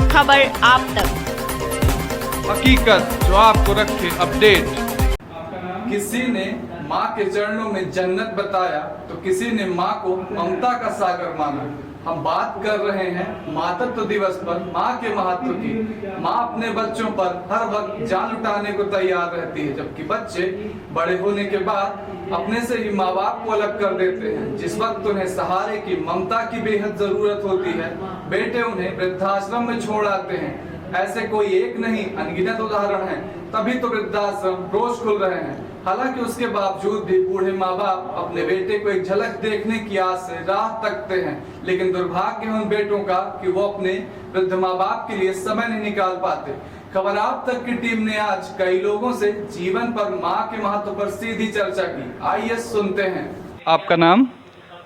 खबर आप तक। हकीकत जो आपको रखे अपडेट। किसी ने माँ के चरणों में जन्नत बताया तो किसी ने माँ को ममता का सागर माना। हम बात कर रहे हैं मातृत्व दिवस पर माँ के महत्व की। माँ अपने बच्चों पर हर वक्त जान लुटाने को तैयार रहती है, जबकि बच्चे बड़े होने के बाद अपने से ही माँ बाप को अलग कर देते हैं। जिस वक्त उन्हें सहारे की ममता की बेहद जरूरत होती है, बेटे उन्हें वृद्धाश्रम में छोड़ आते हैं। ऐसे कोई एक नहीं अनगिनत उदाहरण हैं। तभी तो वृद्धाश्रम रोज खुल रहे हैं। हालांकि उसके बावजूद भी बूढ़े माँ बाप अपने बेटे को एक झलक देखने की आस से राह तकते हैं, लेकिन दुर्भाग्य है उन बेटों का कि वो अपने वृद्ध माँ बाप के लिए समय नहीं निकाल पाते। खबर आप तक की टीम ने आज कई लोगों से जीवन पर माँ के महत्व पर सीधी चर्चा की। आइए सुनते हैं। आपका नाम?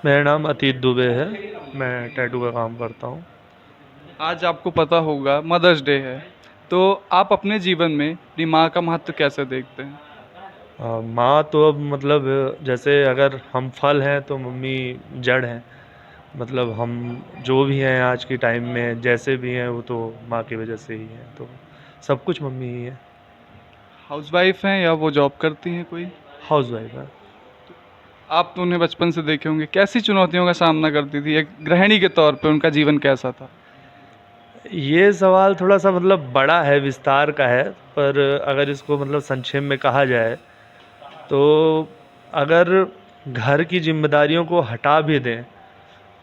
मेरा नाम अतीत दुबे है, मैं टैटू का काम करता हूँ। आज आपको पता होगा मदर्स डे है, तो आप अपने जीवन में अपनी माँ का महत्व कैसे देखते हैं? माँ तो अब मतलब जैसे अगर हम फल हैं तो मम्मी जड़ हैं। मतलब हम जो भी हैं आज के टाइम में जैसे भी हैं वो तो माँ की वजह से ही हैं, तो सब कुछ मम्मी ही है। हाउसवाइफ हैं या वो जॉब करती हैं कोई? हाउस वाइफ है। आप तो उन्हें बचपन से देखे होंगे, कैसी चुनौतियों का सामना करती थी? एक गृहिणी के तौर पे उनका जीवन कैसा था? ये सवाल थोड़ा सा मतलब बड़ा है, विस्तार का है, पर अगर इसको मतलब संक्षेप में कहा जाए तो अगर घर की जिम्मेदारियों को हटा भी दें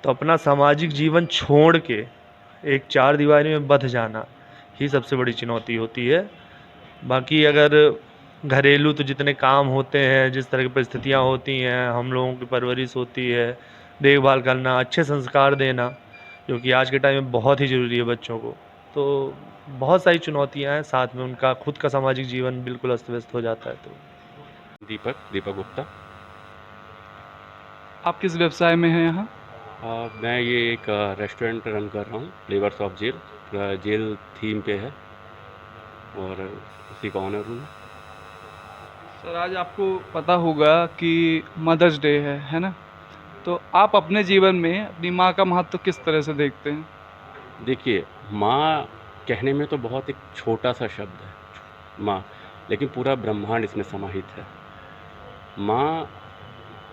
तो अपना सामाजिक जीवन छोड़ के एक चार दीवारी में बंध जाना ही सबसे बड़ी चुनौती होती है। बाकी अगर घरेलू तो जितने काम होते हैं, जिस तरह की परिस्थितियाँ होती हैं, हम लोगों की परवरिश होती है, देखभाल करना, अच्छे संस्कार देना, जो कि आज के टाइम में बहुत ही ज़रूरी है बच्चों को, तो बहुत सारी चुनौतियाँ हैं। साथ में उनका खुद का सामाजिक जीवन बिल्कुल अस्त व्यस्त हो जाता है। तो दीपक गुप्ता। आप किस व्यवसाय में हैं यहाँ? मैं ये एक रेस्टोरेंट रन कर रहा हूँ, flavours of gel. Gel theme पे है और उसी का ऑनर हूँ। सर, आज आपको पता होगा कि मदर्स डे है ना? तो आप अपने जीवन में अपनी माँ का महत्व किस तरह से देखते हैं? देखिए, माँ कहने में तो बहुत एक छोटा सा शब्द है माँ, लेकिन पूरा ब्रह्मांड इसमें समाहित है। माँ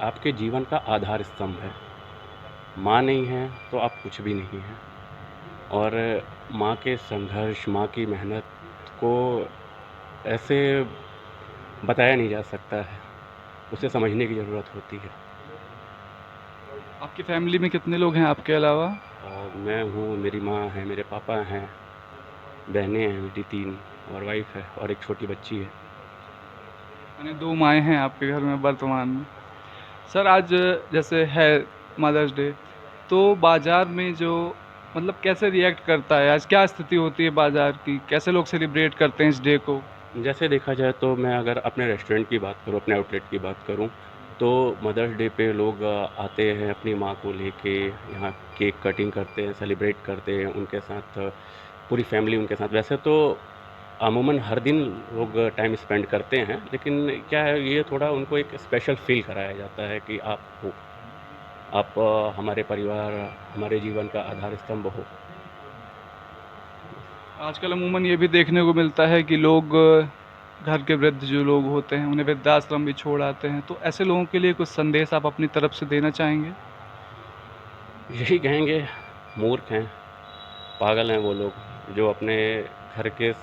आपके जीवन का आधार स्तंभ है। माँ नहीं है तो आप कुछ भी नहीं हैं। और माँ के संघर्ष, माँ की मेहनत को ऐसे बताया नहीं जा सकता है, उसे समझने की ज़रूरत होती है। आपकी फैमिली में कितने लोग हैं आपके अलावा? मैं हूँ, मेरी माँ है, मेरे पापा हैं, बहनें हैं मेरी 3 और वाइफ है और एक छोटी बच्ची है। यानी 2 माएँ हैं आपके घर में वर्तमान में। सर, आज जैसे है मदर्स डे, तो बाज़ार में जो मतलब कैसे रिएक्ट करता है, आज क्या स्थिति होती है बाज़ार की? कैसे लोग सेलिब्रेट करते हैं इस डे को? जैसे देखा जाए तो मैं अगर अपने रेस्टोरेंट की बात करूँ, अपने आउटलेट की बात करूँ, तो मदर्स डे पे लोग आते हैं अपनी माँ को लेके, यहाँ केक कटिंग करते हैं, सेलिब्रेट करते हैं उनके साथ, पूरी फैमिली उनके साथ। वैसे तो अमूमन हर दिन लोग टाइम स्पेंड करते हैं, लेकिन क्या है, ये थोड़ा उनको एक स्पेशल फील कराया जाता है कि आप हो, आप हमारे परिवार, हमारे जीवन का आधार स्तंभ हो। आजकल अमूमन ये भी देखने को मिलता है कि लोग घर के वृद्ध जो लोग होते हैं उन्हें वृद्धाश्रम भी छोड़ आते हैं, तो ऐसे लोगों के लिए कुछ संदेश आप अपनी तरफ से देना चाहेंगे? यही कहेंगे, मूर्ख हैं, पागल हैं वो लोग जो अपने घर के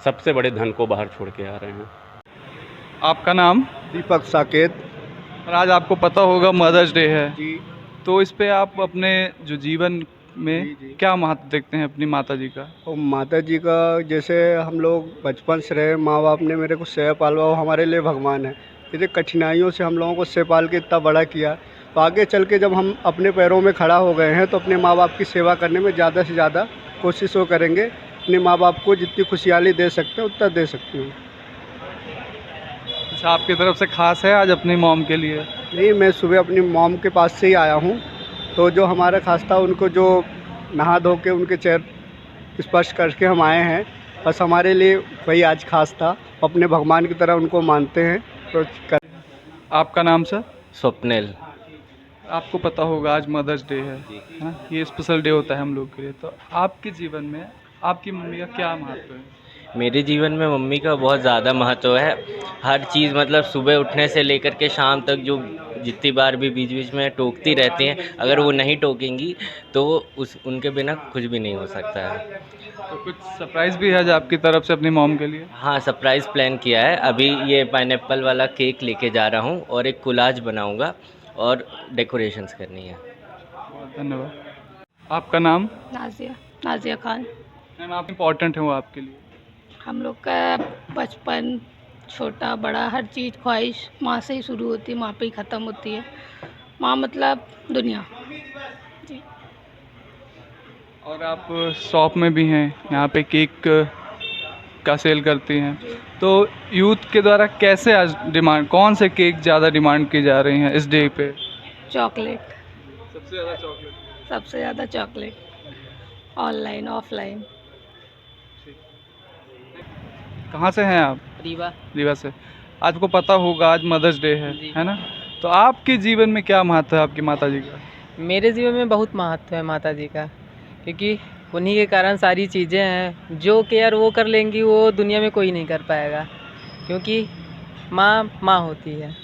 सबसे बड़े धन को बाहर छोड़ के आ रहे हैं। आपका नाम? दीपक साकेत और आज आपको पता होगा मदर्स डे है, जी। तो इस पे आप अपने जो जीवन में जी। क्या महत्व देखते हैं अपनी माता जी का? और माता जी का, जैसे हम लोग बचपन से रहे, माँ बाप ने मेरे को सेवा पालवा, वो हमारे लिए भगवान है। इतनी कठिनाइयों से हम लोगों को सेवा पाल के इतना बड़ा किया, तो आगे चल के जब हम अपने पैरों में खड़ा हो गए हैं तो अपने माँ बाप की सेवा करने में ज़्यादा से ज़्यादा कोशिश वो करेंगे। अपने माँ बाप को जितनी खुशहाली दे सकते हैं उतना दे सकती हूँ। अच्छा, आपकी तरफ से खास है आज अपनी मॉम के लिए? नहीं, मैं सुबह अपनी मॉम के पास से ही आया हूँ, तो जो हमारा खास था उनको जो नहा धो के उनके चेहर स्पर्श करके हम आए हैं, बस हमारे लिए वही आज खास था। अपने भगवान की तरह उनको मानते हैं। तो आपका नाम सर? स्वप्निल। आपको पता होगा आज मदर्स डे है ना, ये स्पेशल डे होता है हम लोग के लिए। तो आपके जीवन में आपकी मम्मी का क्या महत्व है? मेरे जीवन में मम्मी का बहुत ज़्यादा महत्व है। हर चीज़ मतलब सुबह उठने से लेकर के शाम तक जो जितनी बार भी बीच बीच में टोकती रहती हैं, अगर वो नहीं टोकेंगी तो उस उनके बिना कुछ भी नहीं हो सकता है। तो कुछ सरप्राइज भी है आज आपकी तरफ से अपनी मॉम के लिए? हाँ, सरप्राइज़ प्लान किया है। अभी ये पाइनएप्पल वाला केक लेके जा रहा हूँ और एक कोलाज बनाऊँगा और डेकोरेशंस करनी है। बहुत धन्यवाद। आपका नाम? नाज़िया नाज़िया खान। मैम आप इम्पोर्टेंट है वो आपके लिए? हम लोग का बचपन छोटा बड़ा हर चीज़ ख्वाहिश माँ से ही शुरू होती है, माँ पे ही ख़त्म होती है। माँ मतलब दुनिया। और आप शॉप में भी हैं, यहाँ पे केक का सेल करती हैं, तो यूथ के द्वारा कैसे आज डिमांड, कौन से केक ज़्यादा डिमांड की जा रही हैं इस डे पे? चॉकलेट, सबसे ज़्यादा चॉकलेट। सबसे ज़्यादा चॉकलेट, ऑनलाइन ऑफलाइन। कहाँ से हैं आप? रीवा। रीवा से। आपको पता होगा आज मदर्स डे है ना, तो आपके जीवन में क्या महत्व है आपकी माता जी का? मेरे जीवन में बहुत महत्व है माता जी का, क्योंकि उन्हीं के कारण सारी चीज़ें हैं। जो केयर वो कर लेंगी वो दुनिया में कोई नहीं कर पाएगा, क्योंकि माँ होती है।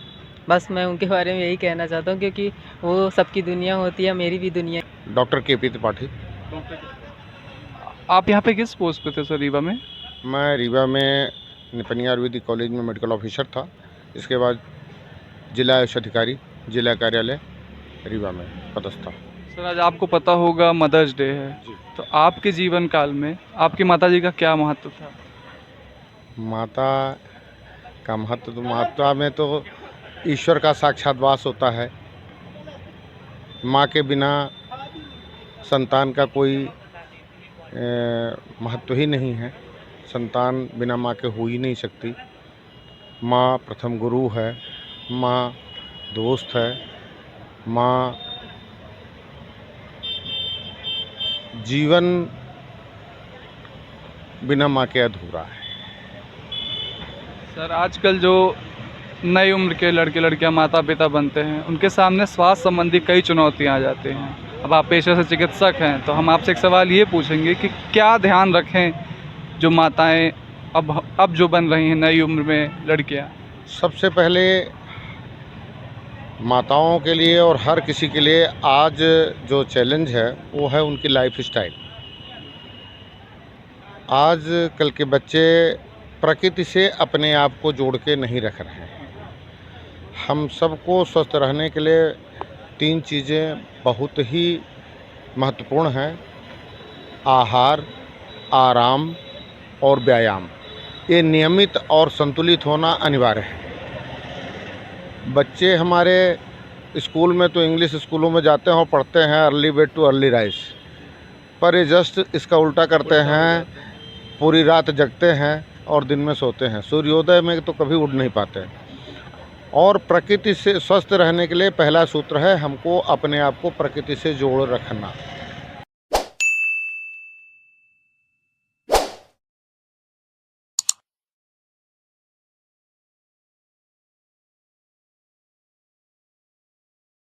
बस मैं उनके बारे में यही कहना चाहता हूँ, क्योंकि वो सबकी दुनिया होती है, मेरी भी दुनिया। डॉक्टर के.पी. त्रिपाठी। आप यहाँ पे किस पोस्ट पे थे सर रीवा में? मैं रीवा में निपनिया आयुर्वेदिक कॉलेज में मेडिकल ऑफिसर था। इसके बाद जिला आयुष अधिकारी, जिला कार्यालय रीवा में पदस्थ था। सर आज आपको पता होगा मदर्स डे है, तो आपके जीवन काल में आपकी माता जी का क्या महत्व था? माता का महत्व तो माता में तो ईश्वर का साक्षात वास होता है। माँ के बिना संतान का कोई महत्व ही नहीं है। संतान बिना माँ के हो ही नहीं सकती। माँ प्रथम गुरु है, माँ दोस्त है, माँ जीवन बिना माँ के अधूरा है। सर आजकल जो नई उम्र के लड़के लड़कियां माता पिता बनते हैं, उनके सामने स्वास्थ्य संबंधी कई चुनौतियां आ जाती हैं। अब आप पेशे से चिकित्सक हैं, तो हम आपसे एक सवाल ये पूछेंगे कि क्या ध्यान रखें जो माताएं अब जो बन रही हैं नई उम्र में लड़कियां? सबसे पहले माताओं के लिए और हर किसी के लिए आज जो चैलेंज है वो है उनकी लाइफ स्टाइल। आज कल के बच्चे प्रकृति से अपने आप को जोड़ के नहीं रख रहे हैं। हम सबको स्वस्थ रहने के लिए 3 चीज़ें बहुत ही महत्वपूर्ण हैं: आहार, आराम और व्यायाम। ये नियमित और संतुलित होना अनिवार्य है। बच्चे हमारे स्कूल में तो इंग्लिश स्कूलों में जाते हैं और पढ़ते हैं early bed too early rise, पर ये जस्ट इसका उल्टा करते हैं। पूरी रात जगते हैं और दिन में सोते हैं। सूर्योदय में तो कभी उठ नहीं पाते। और प्रकृति से स्वस्थ रहने के लिए पहला सूत्र है हमको अपने आप को प्रकृति से जोड़ रखना।